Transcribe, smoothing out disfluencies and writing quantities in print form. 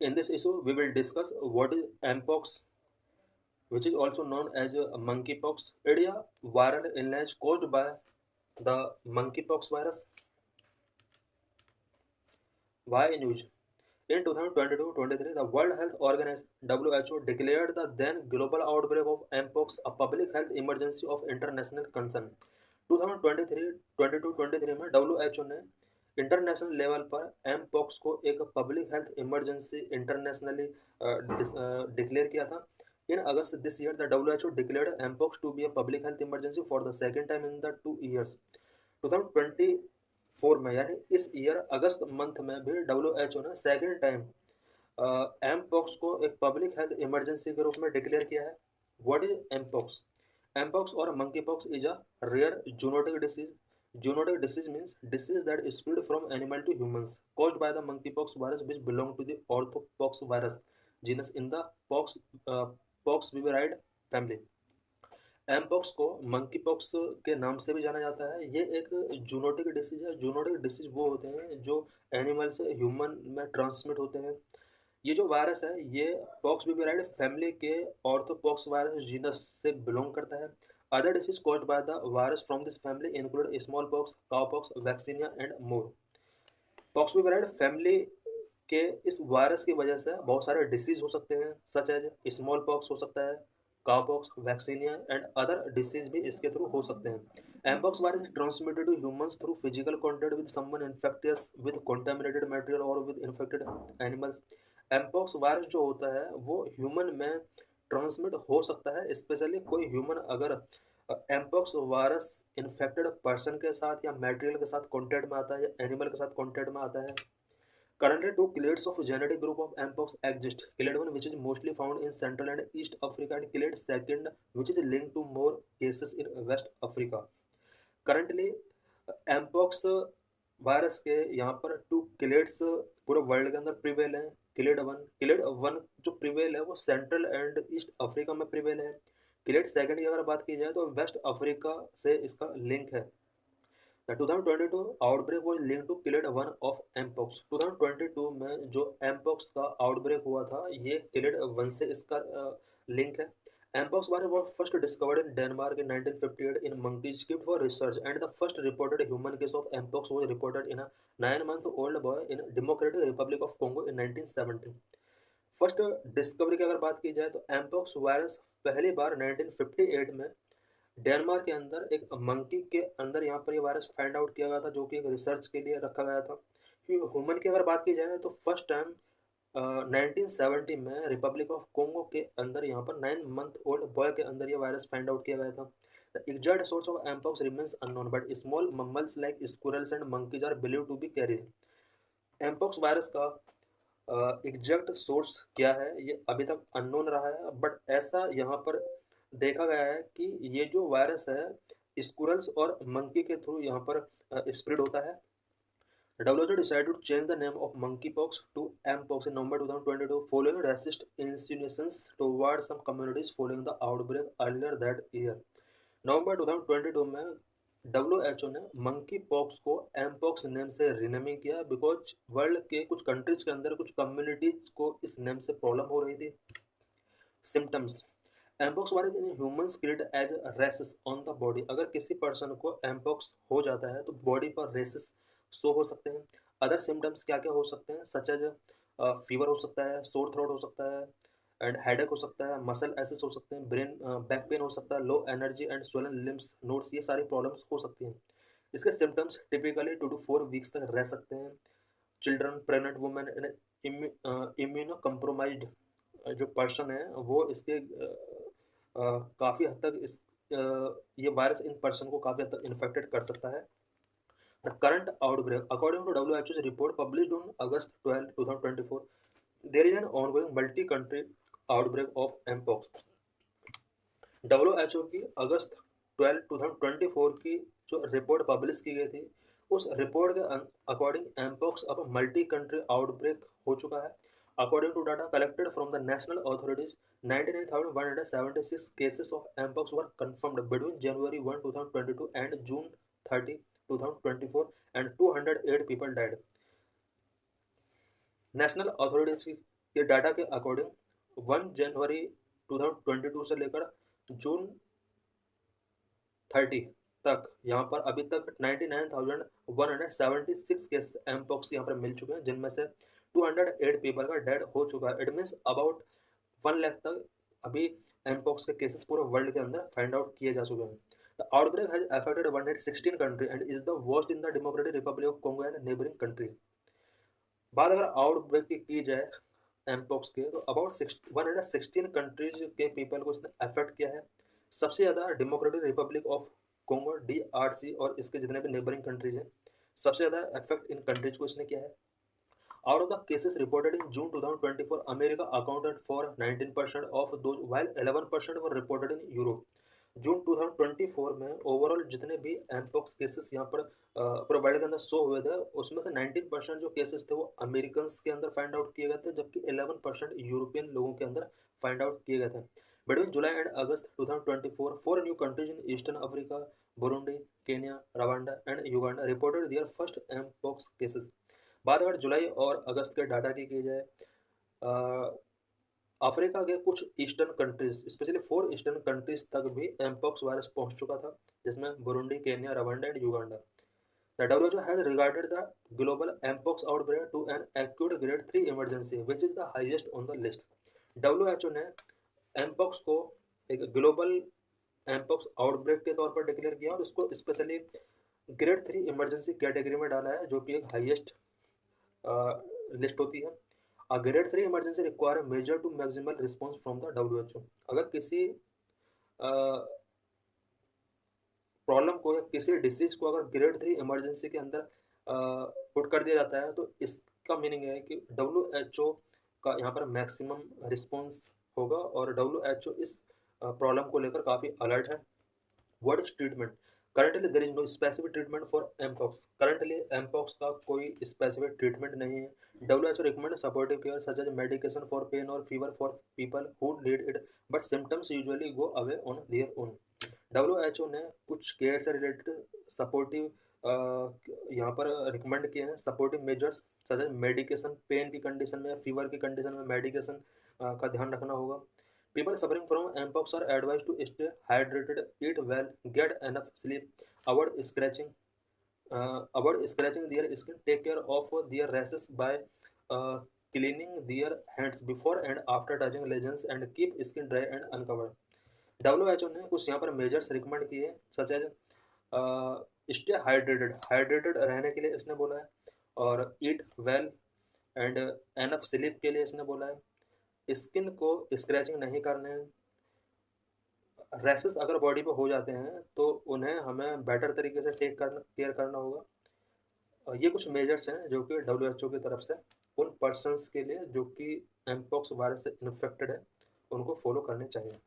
In this issue, we will discuss what is mpox, which is also known as monkeypox. It is a viral illness caused by the monkeypox virus. Why news? In 2022-23, the World Health Organization (WHO) declared the then global outbreak of mpox a public health emergency of international concern. 2023-22-23 में WHO ने international level पर mpox को एक public health emergency internationally declare किया था. In August this year, the WHO declared mpox to be a public health emergency for the second time in the 2 years. 2024 में यानी इस ईयर अगस्त month में भी WHO ने सेकेंड टाइम एम पॉक्स को एक पब्लिक हेल्थ इमरजेंसी के रूप में डिक्लेयर किया है. What is M pox? M pox और monkey pox is a rare zoonotic disease. Zoonotic disease means disease that is spread from animal to humans, caused by the monkeypox virus, which belong to the orthopox virus genus in the pox viveridae family. Mpox को monkey pox के नाम से भी जाना जाता है. ये एक जूनोटिक डिसीज है. जूनोटिक डिसीज वो होते हैं जो एनिमल से ह्यूमन में ट्रांसमिट होते हैं. ये जो वायरस है ये पॉक्स विविराइड फैमिली के ऑर्थोपॉक्स वायरस जीनस से बिलोंग करता है. Other disease caused by the virus from this family include small pox, cow pox, vaccinia and more. Pox viridae family के इस वायरस की वजह से बहुत सारे डिसीज हो सकते हैं, सच एज स्मॉल पॉक्स हो सकता है, cowpox, vaccinia and other disease भी इसके थ्रू हो सकते हैं. Mpox virus is transmitted to humans through physical contact with someone infectious with contaminated material और with infected animals. Mpox virus जो होता है वो ह्यूमन में ट्रांसमिट हो सकता है, स्पेशली कोई ह्यूमन अगर एमपॉक्स वायरस इन्फेक्टेड पर्सन के साथ या मटेरियल के साथ कॉन्टैक्ट में आता है या एनिमल के साथ कॉन्टैक्ट में आता है. Currently, two clades of genetic group of mpox exist. Clade 1, which is mostly found in Central and East Africa, and clade 2, which is linked to more cases in West Africa. Currently, mpox virus के यहाँ पर to clades पूरे world के अंदर prevail हैं. Clade one जो prevail है वो सेंट्रल एंड ईस्ट अफ्रीका में प्रिवेल है. क्लेड सेकंड की अगर बात की जाए तो वेस्ट अफ्रीका से इसका लिंक है. The 2022 outbreak was linked to clade 1 of mpox. 2022 में जो mpox का आउटब्रेक हुआ था ये clade 1 से इसका लिंक है. mpox virus was first discovered in Denmark in 1958 in monkeys kept for research, and the first reported human case of mpox was reported in a 9-month-old boy in Democratic Republic of Congo in 1970. First discovery की अगर बात की जाए तो mpox virus पहली बार 1958 में Denmark के अंदर एक मंकी के अंदर यहाँ पर ये वायरस फाइंड आउट किया गया था, जो कि एक रिसर्च के लिए रखा गया था. ह्यूमन की अगर बात की जाए तो फर्स्ट टाइम 1970 में रिपब्लिक ऑफ कोंगो के अंदर यहाँ पर 9 मंथ ओल्ड बॉय के अंदर ये वायरस फाइंड आउट किया गया था. The exact source of mpox remains unknown, but small mammals like squirrels and monkeys are believe to be carried. Mpox virus का एग्जैक्ट सोर्स क्या है ये अभी तक अननोन रहा है, बट ऐसा यहाँ पर देखा गया है कि ये जो वायरस है स्क्विरल्स और मंकी के थ्रू यहाँ पर स्प्रेड होता है. WHO decided to change the name of monkeypox to mpox in November 2022 following racist insinuations towards some communities following the outbreak earlier that year. नवंबर 2022 में WHO ने मंकी पॉक्स को mpox name से renaming किया because world के कुछ countries के अंदर कुछ कम्युनिटीज को इस नेम से प्रॉब्लम हो रही थी. Symptoms. Mpox virus in humans create as rashes on the body. अगर किसी पर्सन को एमपॉक्स हो जाता है तो बॉडी पर रेसेस शो हो सकते हैं. अदर सिम्टम्स क्या क्या हो सकते हैं, सच एज फीवर हो सकता है, सोर थ्रोट हो सकता है एंड हेडेक हो सकता है, मसल एसिस हो सकते हैं, ब्रेन बैक पेन हो सकता है, low energy and swollen limbs notes, ये सारी प्रॉब्लम्स हो सकती हैं. इसके सिम्टम्स टिपिकली 2 to 4 वीक्स तक रह सकते हैं. Children, pregnant women and immuno compromised जो पर्सन है वो इसके काफ़ी हद तक ये वायरस इन पर्सन को काफ़ी हद तक इन्फेक्टेड कर सकता है. The current outbreak according to WHO report published on August 12, 2024, there is an ongoing multi country outbreak of mpox. WHO की अगस्त 12, 2024 की जो रिपोर्ट पब्लिश की गई थी उस रिपोर्ट के अकॉर्डिंग एमपॉक्स अब मल्टी कंट्री आउटब्रेक हो चुका है. According to data collected from the national authorities, 99,176 cases of mpox were confirmed between January 1, 2022 and June 30, 2024, and 208 people died. National authorities के डाटा के अकॉर्डिंग 1 जनवरी 2022 से लेकर जून 30 तक यहाँ पर अभी तक 99,176 केस एमपॉक्स यहाँ पर मिल चुके हैं, जिनमें से 208 पीपल का डेड हो चुका है। इट मीन्स अबाउट 1 लाख तक अभी एमपॉक्स के केसेस पूरे वर्ल्ड के अंदर फाइंड आउट किए जा चुके हैं। The outbreak has affected 116 country and is the worst in the democratic Republic of Congo and neighbouring countries. बात अगर आउटब्रेक की जाए एमपॉक्स के, तो अबाउट 116 कंट्रीज के पीपल को इसने अफेक्ट किया है। सबसे ज़्यादा democratic Republic of Congo DRC और इसके जितने भी नेबरिंग कंट्रीज हैं, सबसे ज़्यादा इफेक्ट इन कंट्रीज को इसने किया है। Out of the cases reported in June 2024, America accounted for 19% of those, while 11% were reported in Europe. जून 2024 में ओवरऑल जितने भी एमपॉक्स केसेस यहाँ पर पूरे वर्ल्ड के अंदर शो हुए थे, उसमें से 19% जो केसेस थे वो अमेरिकन के अंदर फाइंड आउट किए गए थे, जबकि 11% यूरोपियन लोगों के अंदर फाइंड आउट किए गए थे। Between July and August 2024, 4 new countries in Eastern Africa, Burundi, Kenya, Rwanda and Uganda reported their first mpox cases. बात अगर जुलाई और अगस्त के डाटा की जाए, अफ्रीका के कुछ eastern countries, specially 4 eastern countries तक भी एमपॉक्स वायरस पहुंच चुका था, जिसमें Burundi, Kenya, Rwanda and Uganda. The WHO has regarded the global mpox outbreak to an acute grade 3 emergency, which is the highest on the list. WHO ने mpox को एक global mpox outbreak के तौर पर डिक्लेयर किया और इसको specially grade 3 emergency category में डाला है, जो कि एक हाईएस्ट लिस्ट होती है। A grade 3 emergency require major to maximal response from the WHO। अगर किसी प्रॉब्लम को या किसी डिसीज को अगर ग्रेड 3 इमरजेंसी के अंदर पुट कर दिया जाता है, तो इसका मीनिंग है कि WHO का यहाँ पर मैक्सिमम रिस्पॉन्स होगा और WHO इस प्रॉब्लम को लेकर काफ़ी अलर्ट है। What is treatment? Currently there is no specific treatment for mpox. Currently mpox का कोई स्पेसिफिक ट्रीटमेंट नहीं है। WHO recommend supportive care such as medication for pain और fever for people who need it, but symptoms usually go away on their own. WHO ने कुछ care से related supportive यहाँ पर रिकमेंड किए हैं supportive measures such as medication, pain की condition में, फीवर की कंडीशन में मेडिकेशन का ध्यान रखना होगा। People suffering from mpox are advised to stay hydrated, eat well, get enough sleep, avoid scratching their skin, take care of their rashes by cleaning their hands before and after touching lesions, and keep skin dry and uncovered. WHO ने कुछ यहाँ पर measures recommend किए, such as stay hydrated रहने के लिए इसने बोला है, और ईट वेल एंड एनफ स्लीप के लिए इसने बोला है। स्किन को स्क्रैचिंग नहीं करने हैं। रैसेस अगर बॉडी पे हो जाते हैं तो उन्हें हमें बेटर तरीके से केयर करना होगा। और ये कुछ मेजर्स हैं जो कि WHO की तरफ से उन पर्सनस के लिए जो कि एमपॉक्स वायरस से इन्फेक्टेड है, उनको फॉलो करने चाहिए।